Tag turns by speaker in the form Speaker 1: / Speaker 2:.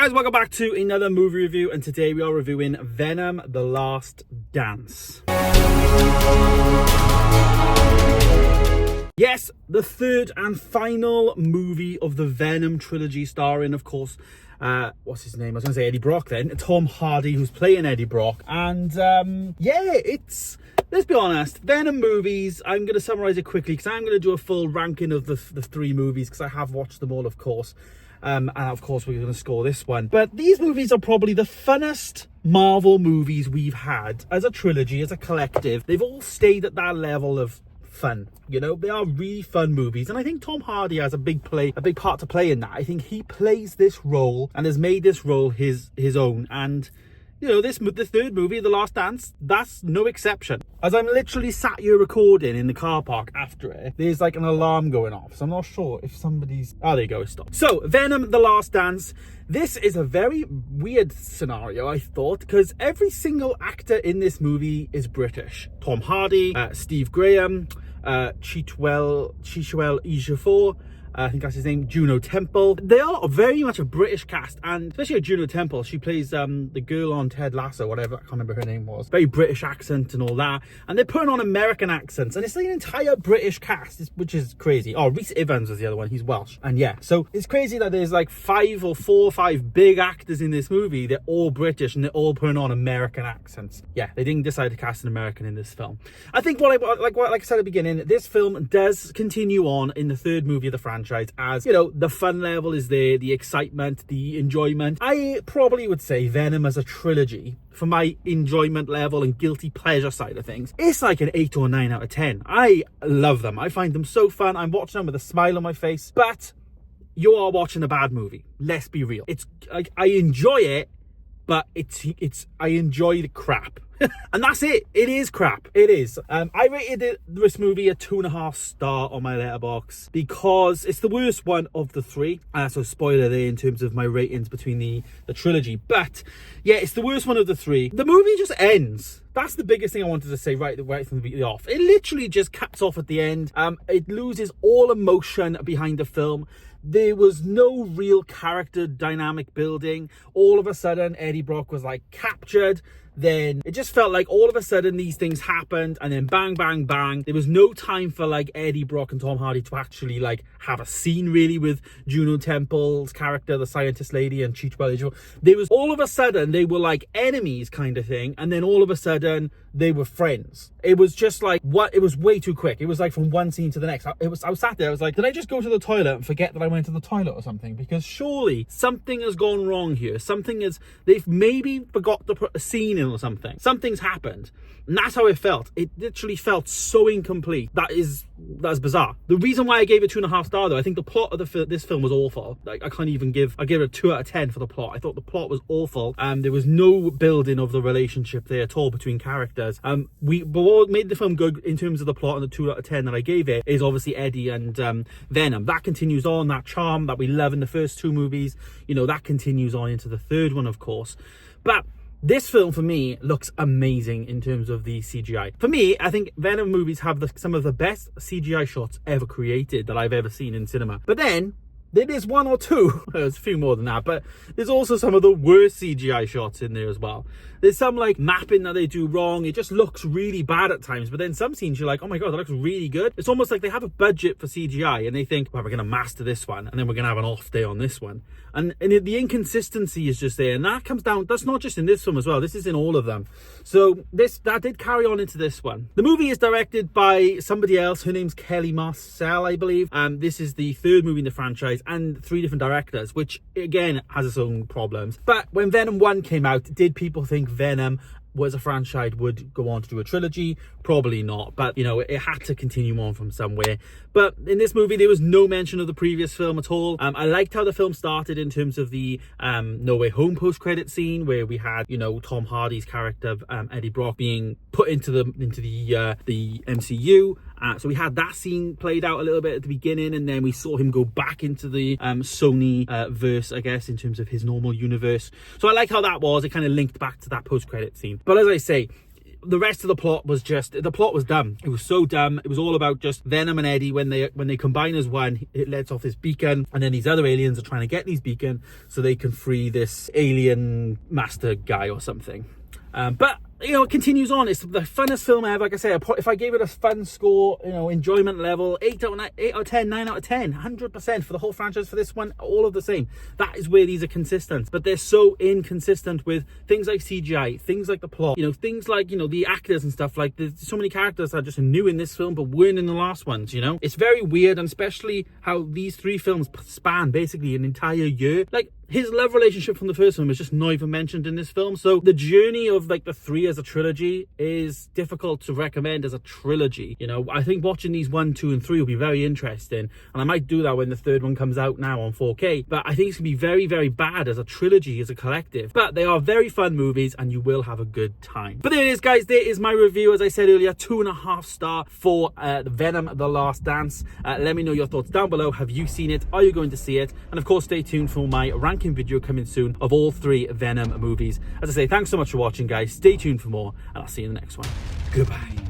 Speaker 1: guys, welcome back to another movie review, and today we are reviewing Venom: The Last Dance. Yes, the third and final movie of the Venom trilogy, starring, of course, what's his name? I was going to say Eddie Brock then. Tom Hardy, who's playing Eddie Brock. And, let's be honest, Venom movies, I'm going to summarise it quickly because I'm going to do a full ranking of the three movies because I have watched them all, of course. And of course we're going to score this one. But these movies are probably the funnest Marvel movies we've had as a trilogy, as a collective. They've all stayed at that level of fun, you know. They are really fun movies, and I think Tom Hardy has a big part to play in that. I think he plays this role and has made this role his own. And you know, the third movie, The Last Dance, that's no exception. As I'm literally sat here recording in the car park after it, there's like an alarm going off. So I'm not sure if somebody's... Oh, there you go, it stopped. So, Venom: The Last Dance. This is a very weird scenario, I thought, because every single actor in this movie is British. Tom Hardy, Steve Graham, Chiwetel Ejiofor, I think that's his name, Juno Temple. They are very much a British cast, and especially Juno Temple. She plays the girl on Ted Lasso, whatever, I can't remember her name was. Very British accent and all that. And they're putting on American accents, and it's like an entire British cast, which is crazy. Oh, Rhys Ifans was the other one, he's Welsh. And yeah, so it's crazy that there's like 4 or 5 big actors in this movie. They're all British, and they're all putting on American accents. Yeah, they didn't decide to cast an American in this film. I think like I said at the beginning, this film does continue on in the third movie of the franchise. As you know, the fun level is there, the excitement, the enjoyment. I probably would say Venom as a trilogy, for my enjoyment level and guilty pleasure side of things, it's like an 8 or 9 out of 10. I love them. I find them so fun. I'm watching them with a smile on my face. But you are watching a bad movie. Let's be real. It's like, I enjoy it, but I enjoy the crap. And that's it. It is crap. It is. I rated this movie a 2.5 star on my letterbox because it's the worst one of the three. So spoiler there in terms of my ratings between the trilogy. But yeah, it's the worst one of the three. The movie just ends. That's the biggest thing I wanted to say right from the off. It literally just cuts off at the end. It loses all emotion behind the film. There was no real character dynamic building. All of a sudden, Eddie Brock was like captured. Then it just felt like all of a sudden these things happened, and then bang, bang, bang. There was no time for like Eddie Brock and Tom Hardy to actually like have a scene really with Juno Temple's character, the scientist lady, and Chiwetel Ejiofor. There was all of a sudden they were like enemies kind of thing, and then all of a sudden they were friends. It was just like what? It was way too quick. It was like from one scene to the next. I was sat there. I was like, did I just go to the toilet and forget that I went to the toilet or something? Because surely something has gone wrong here. They've maybe forgot to put a scene in or something. Something's happened. And that's how it felt. It literally felt so incomplete. That's bizarre. The reason why I gave it 2.5 stars, though, I think the plot of this film was awful. Like, I give it a 2 out of 10 for the plot. I thought the plot was awful. There was no building of the relationship there at all between characters. But what made the film good in terms of the plot and the 2 out of 10 that I gave it is obviously Eddie and Venom. That continues on, that charm that we love in the first 2 movies. You know, that continues on into the third one, of course. But this film, for me, looks amazing in terms of the CGI. For me, I think Venom movies have some of the best CGI shots ever created that I've ever seen in cinema. But then there is 1 or 2, there's a few more than that, but there's also some of the worst CGI shots in there as well. There's some like mapping that they do wrong. It just looks really bad at times. But then some scenes you're like, oh my God, that looks really good. It's almost like they have a budget for CGI and they think, well, we're going to master this one and then we're going to have an off day on this one. And the inconsistency is just there. And that comes down, that's not just in this film as well. This is in all of them. So that did carry on into this one. The movie is directed by somebody else. Her name's Kelly Marcel, I believe. This is the third movie in the franchise and 3 different directors, which again has its own problems. But when Venom 1 came out, did people think Venom was a franchise would go on to do a trilogy? Probably not, but you know, it had to continue on from somewhere. But in this movie there was no mention of the previous film at all. I liked how the film started in terms of the No Way Home post-credit scene where we had, you know, Tom Hardy's character Eddie Brock being put into the MCU. So we had that scene played out a little bit at the beginning, and then we saw him go back into the Sony verse, I guess, in terms of his normal universe. So I like how that was. It kind of linked back to that post-credit scene. But as I say, the rest of the plot was dumb. It was so dumb. It was all about just Venom and Eddie when they combine as one. It lets off this beacon, and then these other aliens are trying to get these beacon so they can free this alien master guy or something. But you know, it continues on. It's the funnest film ever. Like I say, if I gave it a fun score, you know, enjoyment level, 8 out of 10, 9 out of 10, 100% for the whole franchise. For this one, all of the same. That is where these are consistent. But they're so inconsistent with things like CGI, things like the plot, you know, things like, you know, the actors and stuff. Like, there's so many characters that are just new in this film but weren't in the last ones, you know. It's very weird, and especially how these 3 films span basically an entire year. Like, his love relationship from the first film is just not even mentioned in this film. So the journey of like the 3 as a trilogy is difficult to recommend as a trilogy. You know, I think watching these 1, 2, and 3 will be very interesting. And I might do that when the 3rd one comes out now on 4K. But I think it's going to be very, very bad as a trilogy, as a collective. But they are very fun movies and you will have a good time. But there it is, guys. There is my review. As I said earlier, 2.5 star for Venom: The Last Dance. Let me know your thoughts down below. Have you seen it? Are you going to see it? And of course, stay tuned for my ranking video coming soon of all 3 Venom movies. As I say, thanks so much for watching, guys. Stay tuned for more, and I'll see you in the next one. Goodbye.